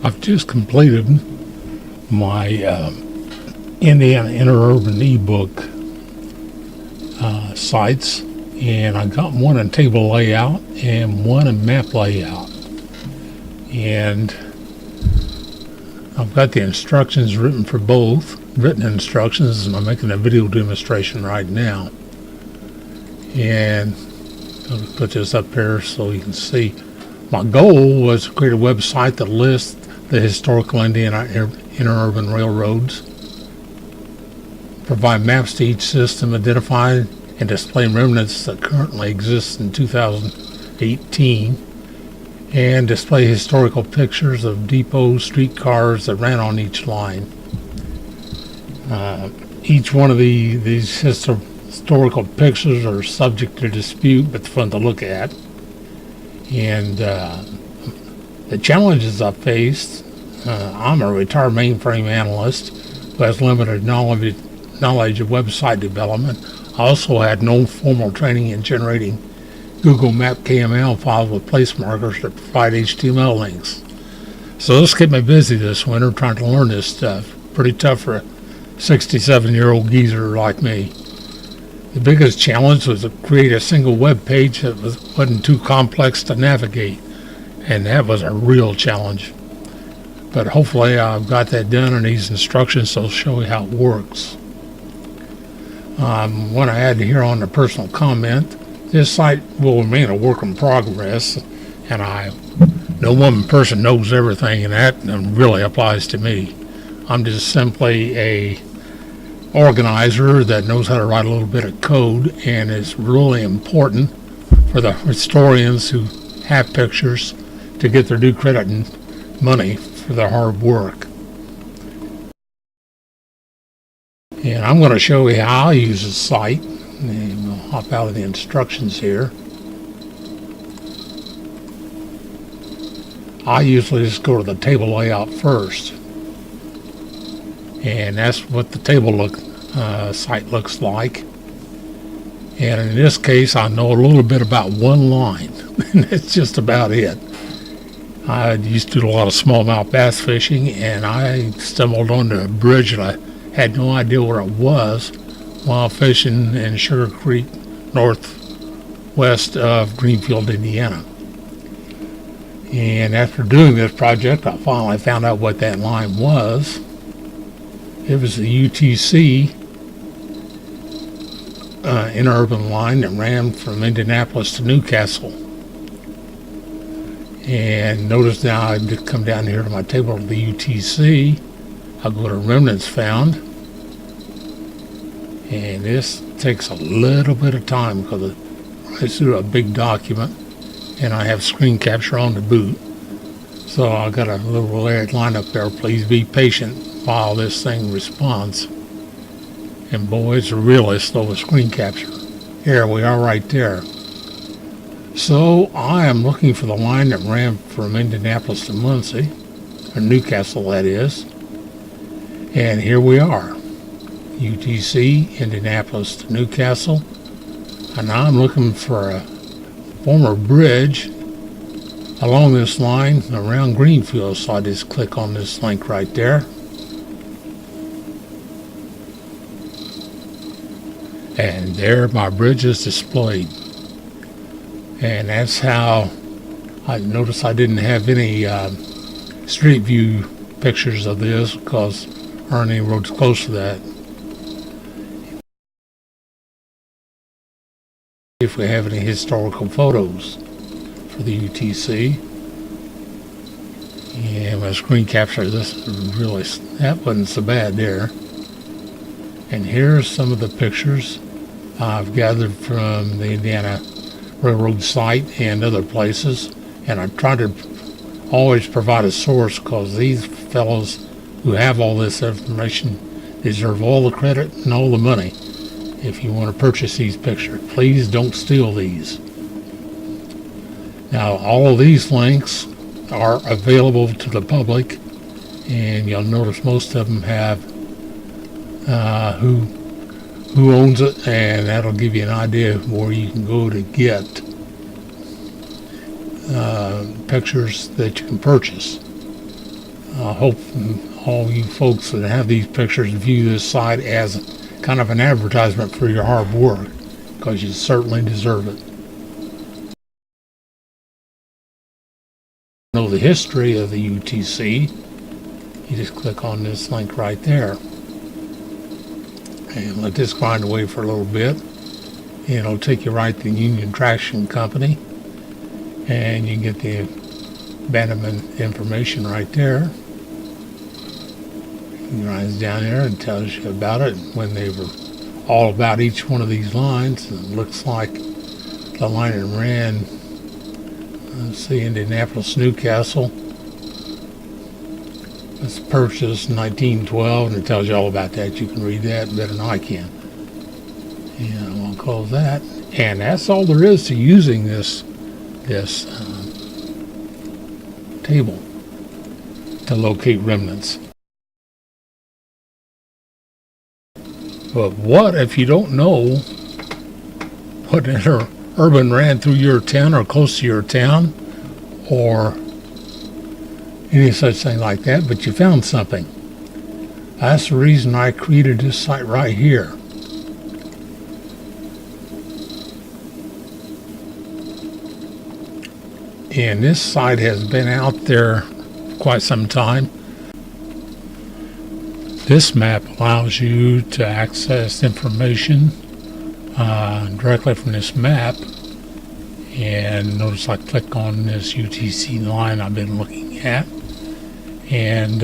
I've just completed my Indiana Interurban ebook sites, and I got one in table layout and one in map layout. And I've got the instructions written for both, written instructions, and I'm making a video demonstration right now. And I'll put this up here so you can see. My goal was to create a website that lists the historical Indiana interurban railroads, provide maps to each system, identify and display remnants that currently exist in 2018, and display historical pictures of depots, streetcars that ran on each line. Each one of these historical pictures are subject to dispute, but fun to look at. And the challenges I faced, I'm a retired mainframe analyst who has limited knowledge of website development. I also had no formal training in generating Google Map KML files with place markers that provide HTML links. So this kept me busy this winter trying to learn this stuff. Pretty tough for a 67-year-old geezer like me. The biggest challenge was to create a single web page that wasn't too complex to navigate, and that was a real challenge. But hopefully I've got that done, and these instructions will show you how it works. What I had here on the personal comment, this site will remain a work in progress, and no one person knows everything, and that really applies to me. I'm just simply a organizer that knows how to write a little bit of code, and it's really important for the historians who have pictures to get their due credit and money for their hard work. And I'm going to show you how I use the site, and we'll hop out of the instructions here. I usually just go to the table layout first, and that's what the table site looks like. And in this case, I know a little bit about one line, and that's just about it. I used to do a lot of smallmouth bass fishing, and I stumbled onto a bridge that I had no idea where it was while fishing in Sugar Creek, northwest of Greenfield, Indiana. And after doing this project, I finally found out what that line was. It was the UTC interurban line that ran from Indianapolis to Newcastle. And notice now I come down here to my table of the UTC. I'll go to remnants found. And this takes a little bit of time because it runs through a big document, and I have screen capture on the boot. So I got a little line up there. Please be patient while this thing responds. And boy, it's really slow with screen capture. Here we are right there. So I am looking for the line that ran from Indianapolis to Muncie, or Newcastle that is. And here we are. UTC, Indianapolis to Newcastle. And now I'm looking for a former bridge along this line around Greenfield. So I just click on this link right there. And there my bridge is displayed. And that's how I noticed I didn't have any street view pictures of this because there aren't any roads close to that. If we have any historical photos for the UTC. And my screen capture, that wasn't so bad there. And here's some of the pictures I've gathered from the Indiana Railroad site and other places. And I try to always provide a source because these fellows who have all this information deserve all the credit and all the money. If you want to purchase these pictures, please don't steal these. Now, all of these links are available to the public, and you'll notice most of them have who owns it, and that'll give you an idea of where you can go to get pictures that you can purchase. I hope all you folks that have these pictures view this site as kind of an advertisement for your hard work, because you certainly deserve it. Know the history of the UTC, you just click on this link right there and let this grind away for a little bit, and it'll take you right to Union Traction Company, and you can get the abandonment information right there. It runs down there and tells you about it, when they were all about each one of these lines. And it looks like the line that ran, let's see, Indianapolis, Newcastle, was purchased in 1912, and it tells you all about that. You can read that better than I can. And I'm going to close that. And that's all there is to using this table to locate remnants. But what if you don't know what Interuban ran through your town or close to your town, or any such thing like that, but you found something? That's the reason I created this site right here. And this site has been out there quite some time. This map allows you to access information directly from this map. And notice I click on this UTC line I've been looking at, and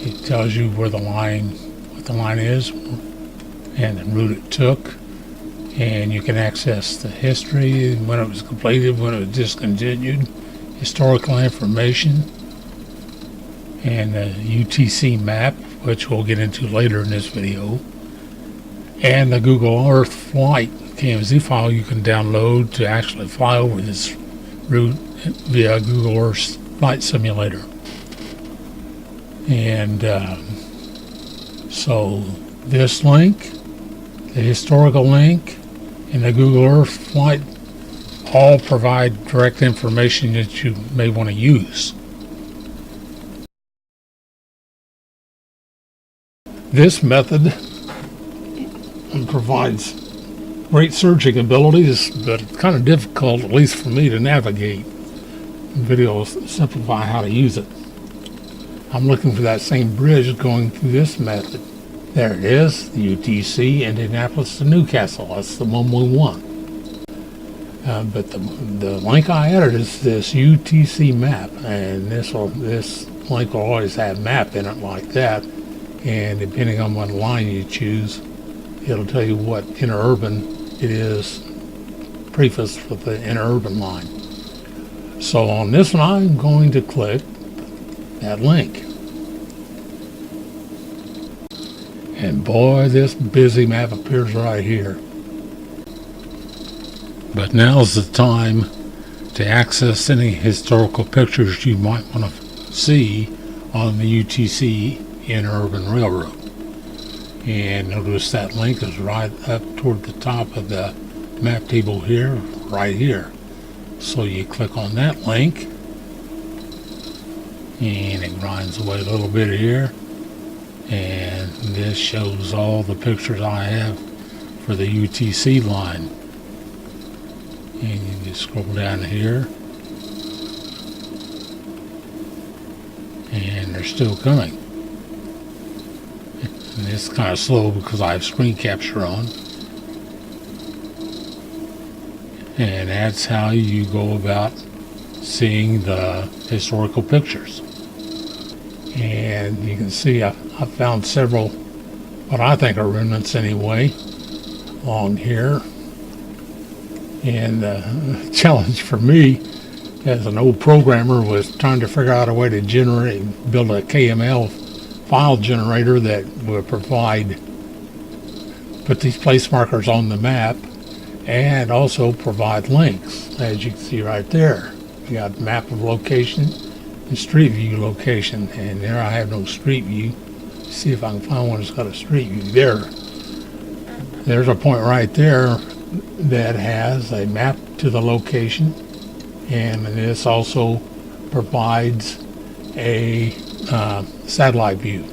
it tells you where what the line is, and the route it took. And you can access the history, when it was completed, when it was discontinued, historical information, and the UTC map, which we'll get into later in this video, and the Google Earth flight KMZ file you can download to actually fly over this route via Google Earth Flight Simulator. And so this link, the historical link, and the Google Earth flight all provide direct information that you may want to use. This method provides great searching abilities, but it's kind of difficult, at least for me, to navigate. Videos simplify how to use it. I'm looking for that same bridge going through this method. There it is, the UTC, Indianapolis to Newcastle. That's the one we want. But the link I added is this UTC map, and this link will always have map in it like that. And depending on what line you choose, it'll tell you what Interuban it is, prefaced with the Interuban line. So on this one, I'm going to click that link. And boy, this busy map appears right here. But now's the time to access any historical pictures you might want to see on the UTC Interuban Railroad. And notice that link is right up toward the top of the map table here, right here. So you click on that link, and it grinds away a little bit here. And this shows all the pictures I have for the UTC line. And you just scroll down here, and they're still coming. And it's kind of slow because I have screen capture on. And that's how you go about seeing the historical pictures. And you can see I found several, what I think are remnants anyway, along here. And the challenge for me as an old programmer was trying to figure out a way to build a KML file generator that would put these place markers on the map, and also provide links, as you can see right there. You got map of location and street view location, and there I have no street view. See if I can find one that's got a street view. There's a point right there that has a map to the location, and this also provides a satellite view.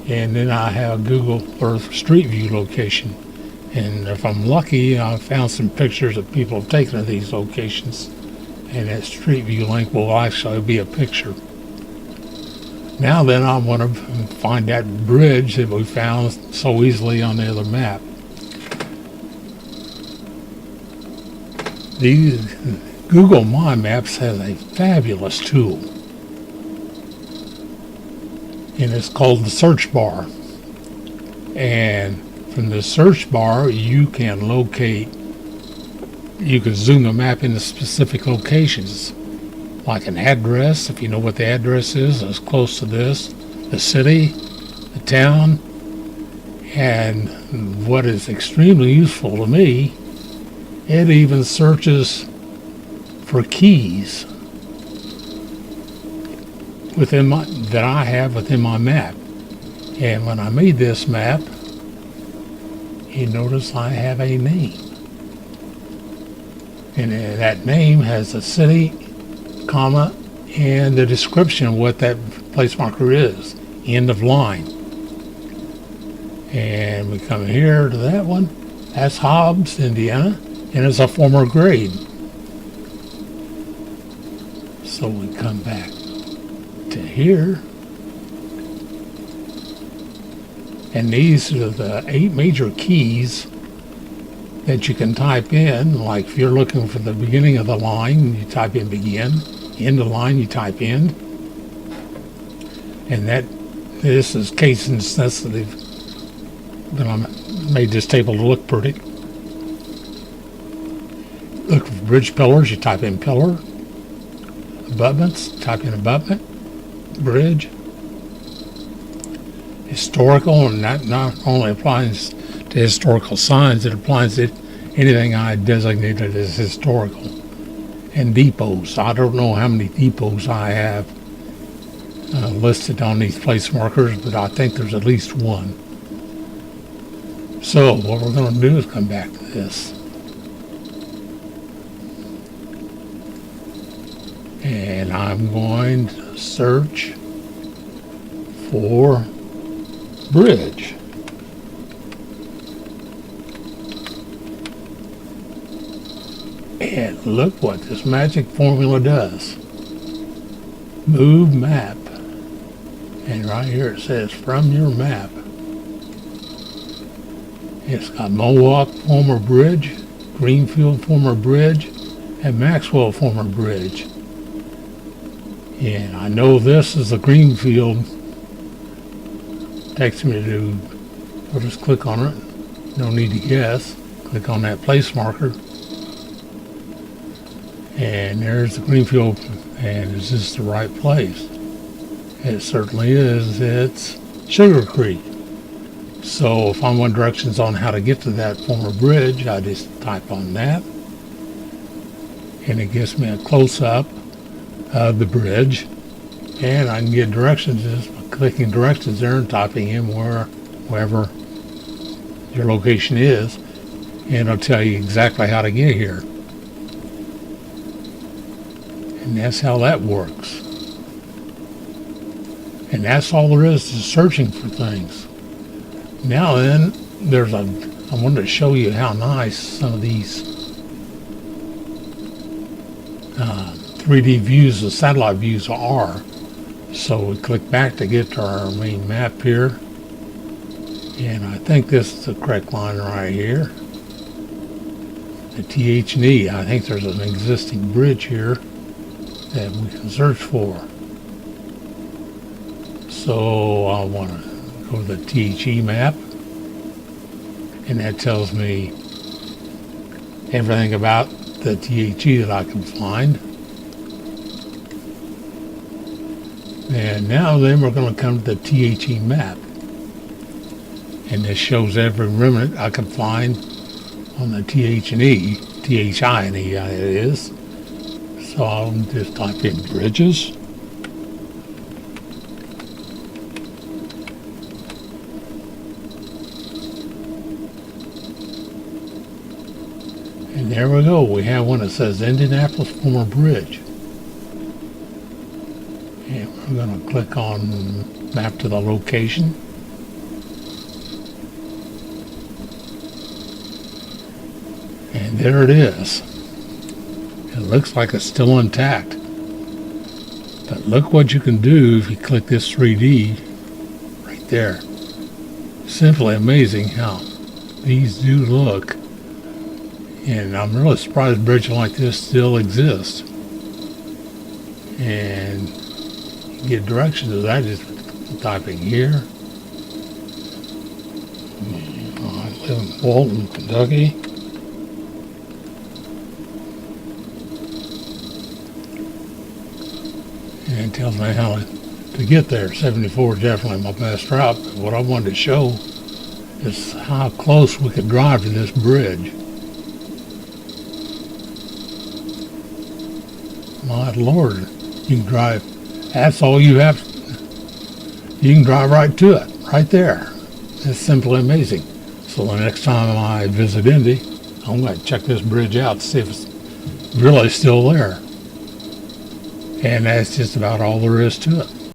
And then I have Google Earth Street View location. And if I'm lucky, I found some pictures that people have taken of these locations. And that Street View link will actually be a picture. Now then, I want to find that bridge that we found so easily on the other map. These Google My Maps has a fabulous tool, and it's called the search bar. And from the search bar, you can zoom the map into specific locations, like an address, if you know what the address is, it's close to this, the city, the town. And what is extremely useful to me, it even searches for keys that I have within my map. And when I made this map, you notice I have a name. And that name has a city, comma, and the description of what that place marker is. End of line. And we come here to that one. That's Hobbs, Indiana, and it's a former grade. So we come back to here. And these are the 8 major keys that you can type in. Like if you're looking for the beginning of the line, you type in begin. End of the line, you type end. And this is case sensitive, but I made this table to look pretty. Look for bridge pillars, you type in pillar. Abutments, type in abutment. Bridge. Historical, and that not only applies to historical signs, it applies to anything I designated as historical. And depots. I don't know how many depots I have listed on these place markers, but I think there's at least one. So what we're going to do is come back to this. And I'm going to search for bridge. And look what this magic formula does. Move map. And right here it says from your map. It's got Mohawk former bridge, Greenfield former bridge, and Maxwell former bridge. And I know this is the Greenfield. Takes me to, I'll just click on it. No need to guess. Click on that place marker. And there's the Greenfield. And is this the right place? It certainly is. It's Sugar Creek. So if I want directions on how to get to that former bridge, I just type on that. And it gives me a close-up of the bridge. And I can get directions just by clicking directions there and typing in wherever your location is. And it'll tell you exactly how to get here. And that's how that works. And that's all there is to searching for things. Now then, I wanted to show you how nice some of these 3D views, the satellite views are. So we click back to get to our main map here. And I think this is the correct line right here. The TH&E, I think there's an existing bridge here that we can search for. So I want to go to the THE map, and that tells me everything about the THE that I can find. And now then we're going to come to the THE map, and this shows every remnant I can find on the TH&E, THI&E it is. So I'll just type in bridges. And there we go. We have one that says Indianapolis Former Bridge. And I'm going to click on map to the location. And there it is. It looks like it's still intact. But look what you can do if you click this 3D right there. Simply amazing how these do look. And I'm really surprised bridges like this still exist. And you get directions to that just typing here. I live in Walton, Kentucky. And it tells me how to get there. 74 is definitely my best route. But what I wanted to show is how close we could drive to this bridge. My Lord, you can drive. That's all you have. You can drive right to it, right there. It's simply amazing. So the next time I visit Indy, I'm going to check this bridge out to see if it's really still there. And that's just about all there is to it.